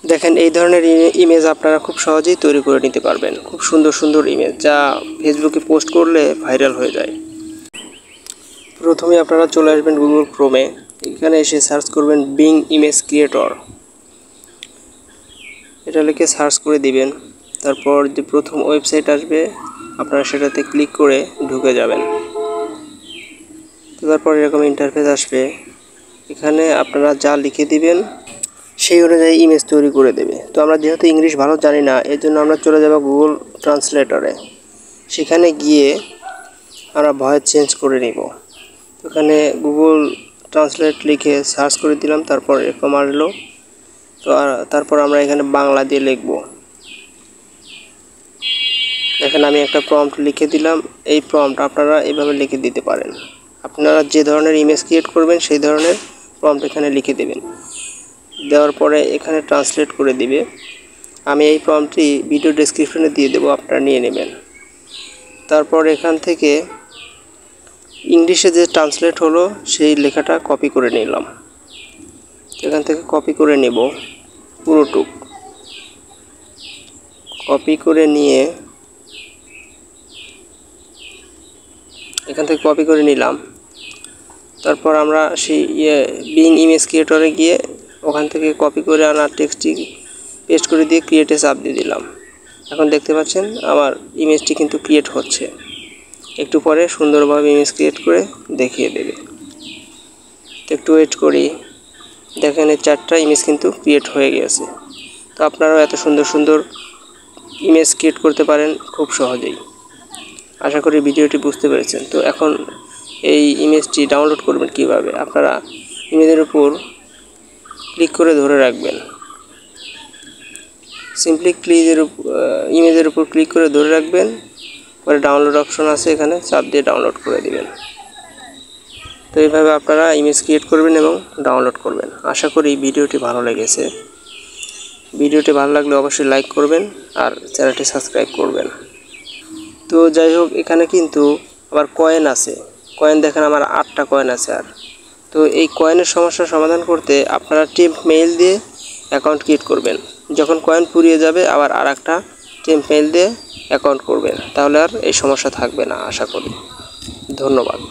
দেখেন এই ধরনের ইমেজ আপনারা খুব সহজেই তৈরি করে নিতে পারবেন। খুব সুন্দর সুন্দর ইমেজ যা ফেসবুকে পোস্ট করলে ভাইরাল হয়ে যায়। প্রথমে আপনারা চলে আসবেন গুগল ক্রোমে, এখানে এসে সার্চ করবেন বিং ইমেজ ক্রিয়েটর, এটা লিখে সার্চ করে দিবেন। তারপর যে প্রথম ওয়েবসাইট আসবে আপনারা সেটাতে ক্লিক করে ঢুকে যাবেন। তারপর এরকম ইন্টারফেস আসবে, এখানে আপনারা যা লিখে দিবেন সেই অনুযায়ী ইমেজ তৈরি করে দেবে। তো আমরা যেহেতু ইংলিশ ভালো জানি না, এর জন্য আমরা চলে যাব গুগল ট্রান্সলেটরে। সেখানে গিয়ে আমরা ভয়েস চেঞ্জ করে নিব। এখানে গুগল ট্রান্সলেট লিখে সার্চ করে দিলাম, তারপর এরকম আসলো। তো তারপর আমরা এখানে বাংলা দিয়ে লিখব। দেখেন আমি একটা প্রম্পট লিখে দিলাম। এই প্রম্পট আপনারা এভাবে লিখে দিতে পারেন। আপনারা যে ধরনের ইমেজ ক্রিয়েট করবেন সেই ধরনের প্রম্পট এখানে লিখে দেবেন। দেওয়ার পরে এখানে ট্রান্সলেট করে দিবে। আমি এই প্রম্পটটি ভিডিও ডেসক্রিপশনে দিয়ে দেবো, আপনারা নিয়ে নেবেন। তারপর এখান থেকে ইংলিশে যে ট্রান্সলেট হলো সেই লেখাটা কপি করে নিলাম। এখান থেকে কপি করে নেব পুরোটুক। কপি করে নিয়ে এখান থেকে কপি করে নিলাম। তারপর আমরা সেই বিং ইমেজ ক্রিয়েটরে গিয়ে ওখান থেকে কপি করে আনা টেক্সটটি পেস্ট করে দিয়ে ক্রিয়েটে চাপ দিয়ে দিলাম। এখন দেখতে পাচ্ছেন আমার ইমেজটি কিন্তু ক্রিয়েট হচ্ছে। একটু পরে সুন্দরভাবে ইমেজ ক্রিয়েট করে দেখিয়ে দেবে। একটু ওয়েট করি। দেখেন এই 4টা ইমেজ কিন্তু ক্রিয়েট হয়ে গেছে। তো আপনারাও এত সুন্দর সুন্দর ইমেজ ক্রিয়েট করতে পারেন খুব সহজেই। আশা করি ভিডিওটি বুঝতে পেরেছেন। তো এখন এই ইমেজটি ডাউনলোড করবেন কিভাবে? আপনারা ইমেজের উপর ক্লিক করে ধরে রাখবেন। সিম্পলি ইমেজের উপর ক্লিক করে ধরে রাখবেন, পরে ডাউনলোড অপশন আছে, এখানে চাপ দিয়ে ডাউনলোড করে দিবেন। তো এইভাবে আপনারা ইমেজ ক্রিয়েট করবেন এবং ডাউনলোড করবেন। আশা করি ভিডিওটি ভালো লেগেছে। ভিডিওটি ভালো লাগলে অবশ্যই লাইক করবেন আর চ্যানেলটি সাবস্ক্রাইব করবেন। তো যাই হোক, এখানে কিন্তু আবার কয়েন আছে। কয়েন দেখেন আমার 8টা কয়েন আছে। আর তো এই কয়েনের সমস্যার সমাধান করতে আপনারা টেম্প মেইল দিয়ে অ্যাকাউন্ট ক্রিয়েট করবেন। যখন কয়েন ফুরিয়ে যাবে আবার আরেকটা টেম্প মেইল দিয়ে অ্যাকাউন্ট করবেন, তাহলে আর এই সমস্যা থাকবে না আশা করি। ধন্যবাদ।